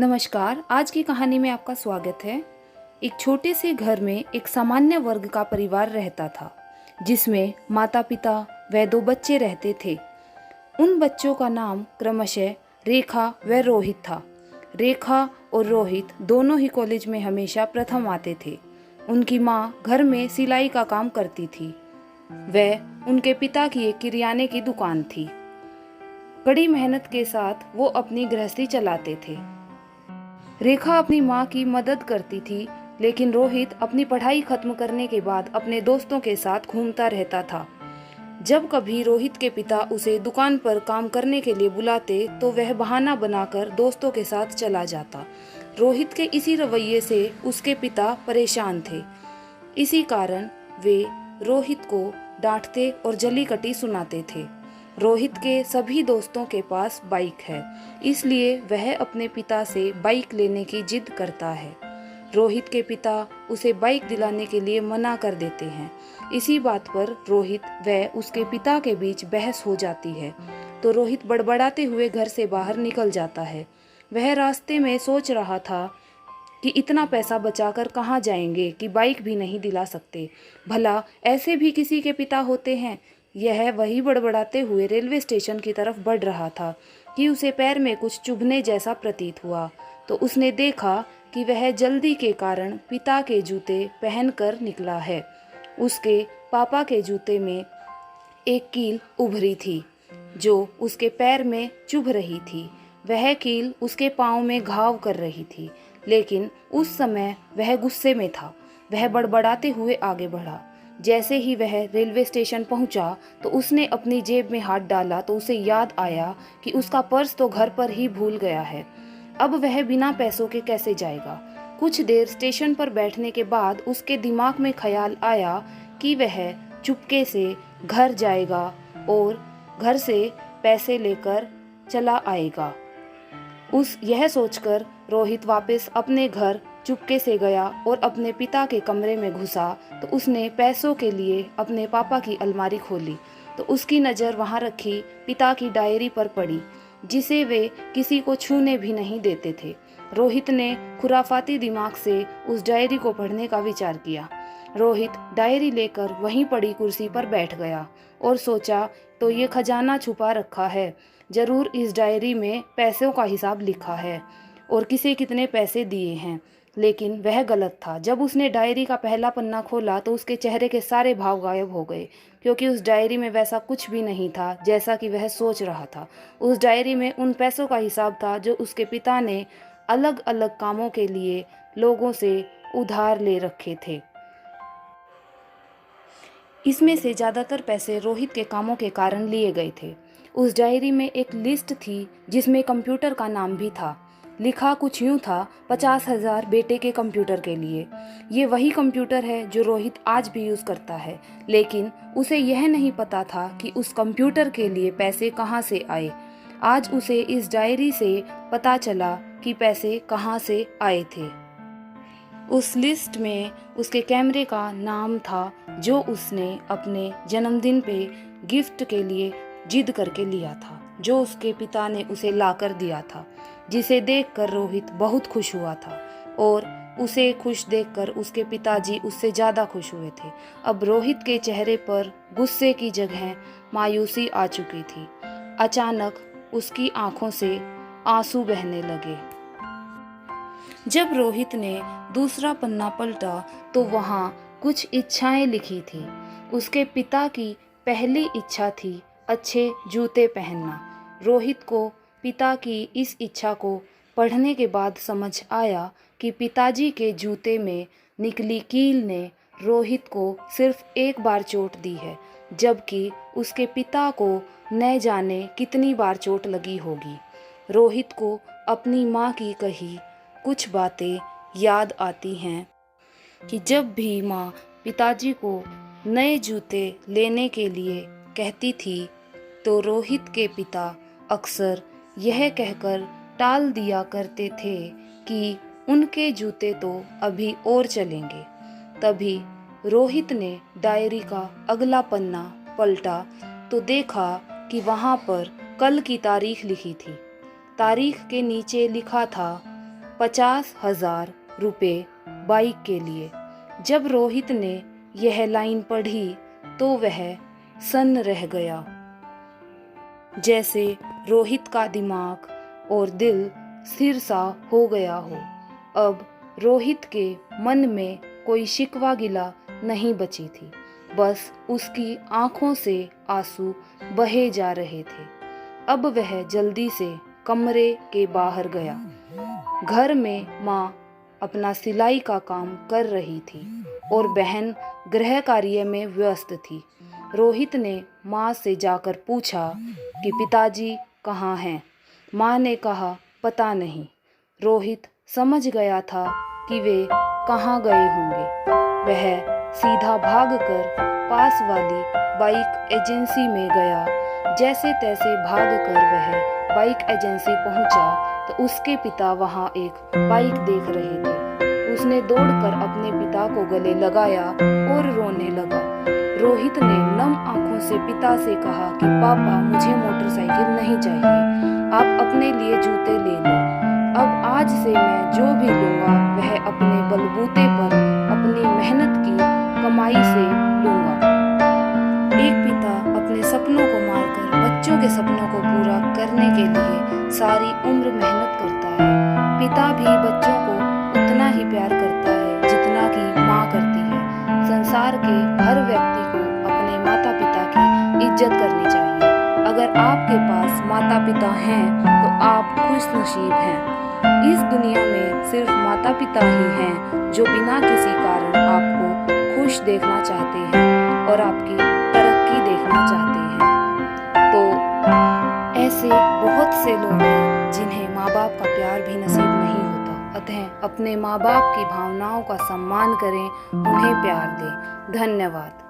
नमस्कार। आज की कहानी में आपका स्वागत है। एक छोटे से घर में एक सामान्य वर्ग का परिवार रहता था, जिसमें माता पिता व 2 बच्चे रहते थे। उन बच्चों का नाम क्रमशः रेखा व रोहित था। रेखा और रोहित दोनों ही कॉलेज में हमेशा प्रथम आते थे। उनकी माँ घर में सिलाई का काम करती थी। वह उनके पिता की एक किराने की दुकान थी। कड़ी मेहनत के साथ वो अपनी गृहस्थी चलाते थे। रेखा अपनी माँ की मदद करती थी, लेकिन रोहित अपनी पढ़ाई खत्म करने के बाद अपने दोस्तों के साथ घूमता रहता था। जब कभी रोहित के पिता उसे दुकान पर काम करने के लिए बुलाते तो वह बहाना बनाकर दोस्तों के साथ चला जाता। रोहित के इसी रवैये से उसके पिता परेशान थे। इसी कारण वे रोहित को डांटते और जली कटी सुनाते थे। रोहित के सभी दोस्तों के पास बाइक है, इसलिए वह अपने पिता से बाइक लेने की जिद करता है। रोहित के पिता उसे बाइक दिलाने के लिए मना कर देते हैं। इसी बात पर रोहित व उसके पिता के बीच बहस हो जाती है, तो रोहित बड़बड़ाते हुए घर से बाहर निकल जाता है। वह रास्ते में सोच रहा था कि इतना पैसा बचाकर कहाँ जाएंगे कि बाइक भी नहीं दिला सकते। भला ऐसे भी किसी के पिता होते हैं। यह वही बड़बड़ाते हुए रेलवे स्टेशन की तरफ बढ़ रहा था कि उसे पैर में कुछ चुभने जैसा प्रतीत हुआ। तो उसने देखा कि वह जल्दी के कारण पिता के जूते पहनकर निकला है। उसके पापा के जूते में एक कील उभरी थी, जो उसके पैर में चुभ रही थी। वह कील उसके पाँव में घाव कर रही थी, लेकिन उस समय वह गुस्से में था। वह बड़बड़ाते हुए आगे बढ़ा। जैसे ही वह रेलवे स्टेशन पहुंचा तो उसने अपनी जेब में हाथ डाला तो उसे याद आया कि उसका पर्स तो घर पर ही भूल गया है। अब वह बिना पैसों के कैसे जाएगा। कुछ देर स्टेशन पर बैठने के बाद उसके दिमाग में ख्याल आया कि वह चुपके से घर जाएगा और घर से पैसे लेकर चला आएगा। यह सोचकर रोहित वापस अपने घर चुपके से गया और अपने पिता के कमरे में घुसा। तो उसने पैसों के लिए अपने पापा की अलमारी खोली, तो उसकी नज़र वहां रखी पिता की डायरी पर पड़ी, जिसे वे किसी को छूने भी नहीं देते थे। रोहित ने खुराफाती दिमाग से उस डायरी को पढ़ने का विचार किया। रोहित डायरी लेकर वहीं पड़ी कुर्सी पर बैठ गया और सोचा, तो ये खजाना छुपा रखा है, जरूर इस डायरी में पैसों का हिसाब लिखा है और किसे कितने पैसे दिए हैं। लेकिन वह गलत था। जब उसने डायरी का पहला पन्ना खोला तो उसके चेहरे के सारे भाव गायब हो गए, क्योंकि उस डायरी में वैसा कुछ भी नहीं था जैसा कि वह सोच रहा था। उस डायरी में उन पैसों का हिसाब था जो उसके पिता ने अलग अलग कामों के लिए लोगों से उधार ले रखे थे। इसमें से ज़्यादातर पैसे रोहित के कामों के कारण लिए गए थे। उस डायरी में एक लिस्ट थी जिसमें कंप्यूटर का नाम भी था। लिखा कुछ यूँ था, 50,000 बेटे के कंप्यूटर के लिए। ये वही कंप्यूटर है जो रोहित आज भी यूज़ करता है, लेकिन उसे यह नहीं पता था कि उस कंप्यूटर के लिए पैसे कहाँ से आए। आज उसे इस डायरी से पता चला कि पैसे कहाँ से आए थे। उस लिस्ट में उसके कैमरे का नाम था, जो उसने अपने जन्मदिन पे गिफ्ट के लिए जिद करके लिया था, जो उसके पिता ने उसे लाकर दिया था, जिसे देखकर रोहित बहुत खुश हुआ था और उसे खुश देखकर उसके पिताजी उससे ज़्यादा खुश हुए थे। अब रोहित के चेहरे पर गुस्से की जगह मायूसी आ चुकी थी। अचानक उसकी आंखों से आंसू बहने लगे। जब रोहित ने दूसरा पन्ना पलटा तो वहाँ कुछ इच्छाएं लिखी थी। उसके पिता की पहली इच्छा थी अच्छे जूते पहनना। रोहित को पिता की इस इच्छा को पढ़ने के बाद समझ आया कि पिताजी के जूते में निकली कील ने रोहित को सिर्फ एक बार चोट दी है, जबकि उसके पिता को न जाने कितनी बार चोट लगी होगी। रोहित को अपनी माँ की कही कुछ बातें याद आती हैं कि जब भी माँ पिताजी को नए जूते लेने के लिए कहती थी, तो रोहित के पिता अक्सर यह कहकर टाल दिया करते थे कि उनके जूते तो अभी और चलेंगे। तभी रोहित ने डायरी का अगला पन्ना पलटा तो देखा कि वहाँ पर कल की तारीख लिखी थी। तारीख के नीचे लिखा था 50,000 रुपये बाइक के लिए। जब रोहित ने यह लाइन पढ़ी तो वह सन्न रह गया, जैसे रोहित का दिमाग और दिल स्थिर सा हो गया हो। अब रोहित के मन में कोई शिकवा गिला नहीं बची थी, बस उसकी आंखों से आंसू बहे जा रहे थे। अब वह जल्दी से कमरे के बाहर गया। घर में माँ अपना सिलाई का काम कर रही थी और बहन गृह कार्य में व्यस्त थी। रोहित ने माँ से जाकर पूछा कि पिताजी कहाँ हैं। माँ ने कहा पता नहीं। रोहित समझ गया था कि वे कहाँ गए होंगे। वह सीधा भागकर पास वाली बाइक एजेंसी में गया। जैसे तैसे भागकर वह बाइक एजेंसी पहुंचा तो उसके पिता वहां एक बाइक देख रहे थे। उसने दौड़कर अपने पिता को गले लगाया और रोने लगा। रोहित ने नम आंखों से पिता से कहा कि पापा मुझे मोटरसाइकिल नहीं चाहिए, आप अपने लिए जूते ले लो। अब आज से मैं जो भी लूँगा वह अपने बलबूते पर अपनी मेहनत की कमाई से लूँगा। एक पिता अपने सपनों को मारकर बच्चों के सपनों को पूरा करने के लिए सारी उम्र मेहनत करता है। पिता भी बच्चों को उतना ही प्यार करता है जितना कि माँ करती है। संसार के हर व्यक्ति को अपने माता पिता की इज्जत करनी चाहिए। अगर आपके पास माता पिता हैं तो आप खुशनसीब हैं। इस दुनिया में सिर्फ माता पिता ही हैं जो बिना किसी कारण आपको खुश देखना चाहते हैं और आपकी तरक्की देखना चाहते हैं। तो ऐसे बहुत से लोग हैं जिन्हें माँ बाप का प्यार भी नसीब नहीं होता। अतः अपने माँ बाप की भावनाओं का सम्मान करें, उन्हें प्यार दें। धन्यवाद।